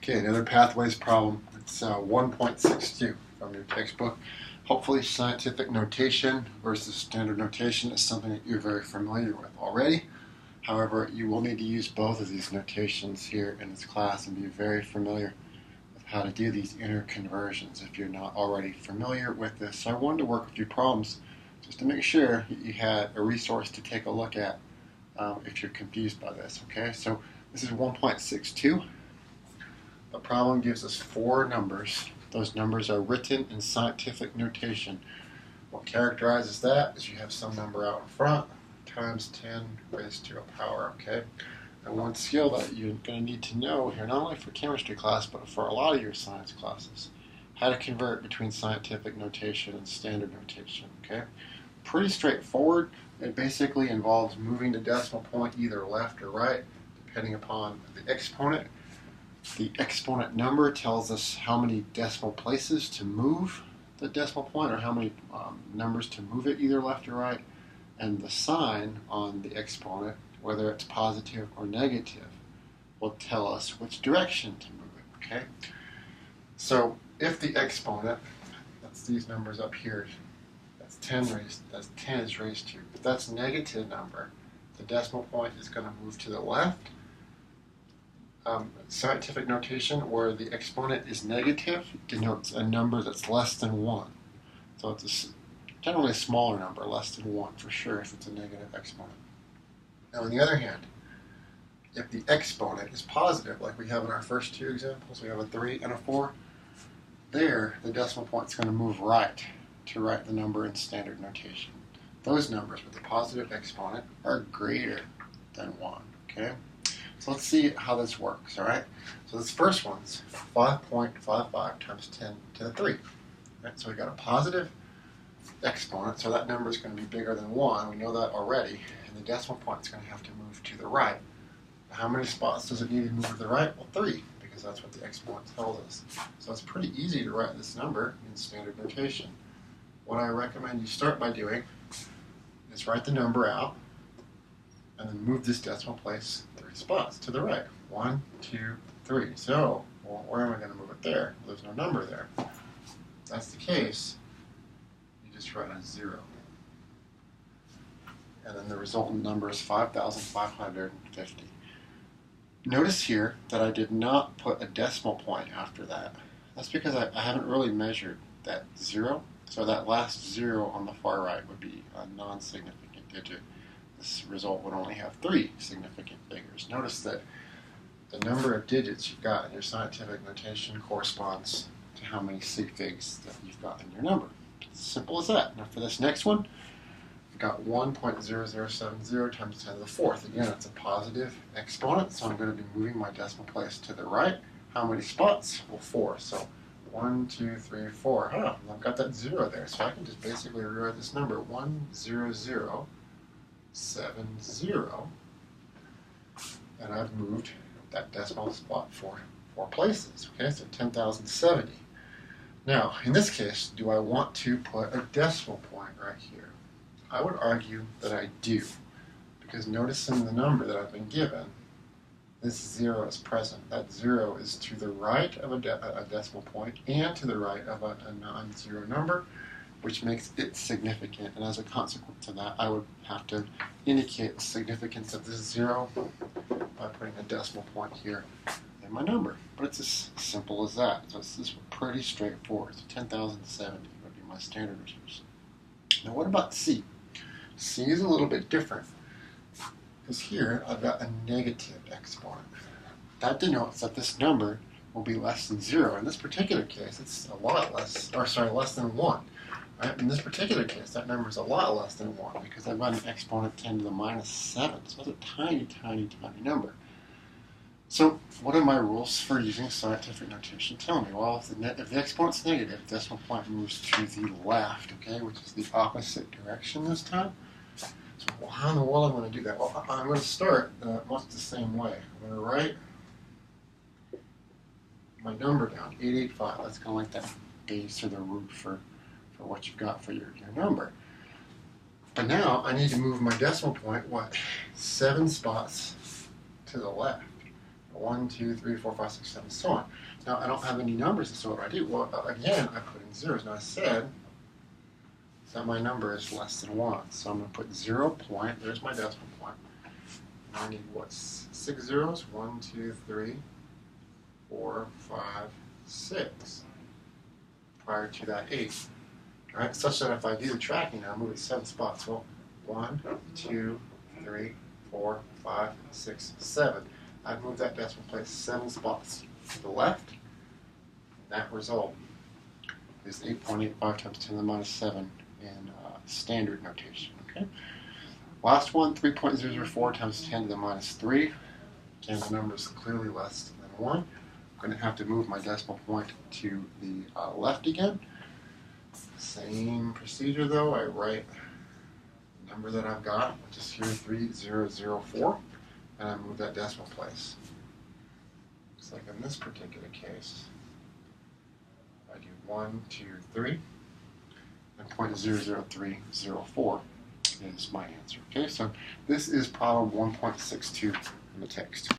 Okay, another pathways problem. It's 1.62 from your textbook. Hopefully scientific notation versus standard notation is something that you're very familiar with already. However, you will need to use both of these notations here in this class and be very familiar with how to do these inner conversions if you're not already familiar with this. So I wanted to work with your problems just to make sure you had a resource to take a look at if you're confused by this. Okay, so this is 1.62. The problem gives us four numbers. Those numbers are written in scientific notation. What characterizes that is you have some number out in front times 10 raised to a power, okay? And one skill that you're going to need to know here, not only for chemistry class, but for a lot of your science classes, how to convert between scientific notation and standard notation, okay? Pretty straightforward. It basically involves moving the decimal point either left or right, depending upon the exponent. The exponent number tells us how many decimal places to move the decimal point, or how many numbers to move it either left or right. And the sign on the exponent, whether it's positive or negative, will tell us which direction to move it, okay? So if the exponent, that's these numbers up here, that's 10 is raised to, if that's a negative number, the decimal point is going to move to the left. Scientific notation where the exponent is negative denotes a number that's less than 1. So it's generally a smaller number, less than 1 for sure if it's a negative exponent. Now on the other hand, if the exponent is positive, like we have in our first two examples, we have a 3 and a 4, there the decimal point is going to move right to write the number in standard notation. Those numbers with a positive exponent are greater than 1, okay? So let's see how this works, all right? So this first one's 5.55 times 10 to the 3. Right? So we got a positive exponent, so that number is going to be bigger than 1. We know that already. And the decimal point is going to have to move to the right. How many spots does it need to move to the right? Well, 3, because that's what the exponent tells us. So it's pretty easy to write this number in standard notation. What I recommend you start by doing is write the number out, and then move this decimal place 3 spots to the right. 1, 2, 3. So, well, where am I going to move it there? Well, there's no number there. If that's the case, you just write a 0. And then the resultant number is 5,550. Notice here that I did not put a decimal point after that. That's because I haven't really measured that 0. So that last 0 on the far right would be a non-significant digit. This result would only have 3 significant figures. Notice that the number of digits you've got in your scientific notation corresponds to how many sig figs that you've got in your number. It's as simple as that. Now for this next one, I've got 1.0070 times 10 to the 4th. Again, it's a positive exponent, so I'm going to be moving my decimal place to the right. How many spots? Well, 4. So 1, 2, 3, 4. I've got that 0 there, so I can just basically rewrite this number 10070, and I've moved that decimal spot 4 places. Okay, so 10,070. Now, in this case, do I want to put a decimal point right here? I would argue that I do, because notice in the number that I've been given, this 0 is present. That 0 is to the right of a decimal point and to the right of a non-zero number, which makes it significant. And as a consequence of that, I would have to indicate the significance of this 0 by putting a decimal point here in my number. But it's as simple as that. So this is pretty straightforward. So 10,070 would be my standard notation. Now what about C? C is a little bit different, because here I've got a negative exponent. That denotes that this number will be less than 0. In this particular case, it's a lot less, less than 1. Right? In this particular case, that number is a lot less than 1, because I've got an exponent 10 to the minus 7. So it's a tiny, tiny, tiny number. So what do my rules for using scientific notation tell me? Well, if the exponent's negative, the decimal point moves to the left, okay, which is the opposite direction this time. So well, how in the world am I going to do that? Well, I'm going to start much the same way. I'm going to write my number down, 885. That's kind of like that base or the root for what you've got for your number. But now I need to move my decimal point, 7 spots to the left. 1, 2, 3, 4, 5, 6, 7, so on. Now, I don't have any numbers, so what do I do? Well, again, I put in zeros. Now, I said that my number is less than 1. So I'm going to put 0 point. There's my decimal point. Now I need, what, 6 zeros? 1, 2, 3, 4, 5, 6. Prior to that 8. All right, such that if I do the tracking now, I move it 7 spots. Well, 1, 2, 3, 4, 5, 6, 7. I've moved that decimal place 7 spots to the left. That result is 8.85 times 10 to the minus 7 in standard notation. Okay. Last one, 3.004 times 10 to the minus 3. Again, the number is clearly less than 1. I'm going to have to move my decimal point to the left again. Same procedure though. I write the number that I've got, which is here 3004, and I move that decimal place. Looks like in this particular case, I do 1, 2, 3, and 0.00304 is my answer. Okay, so this is problem 1.62 in the text.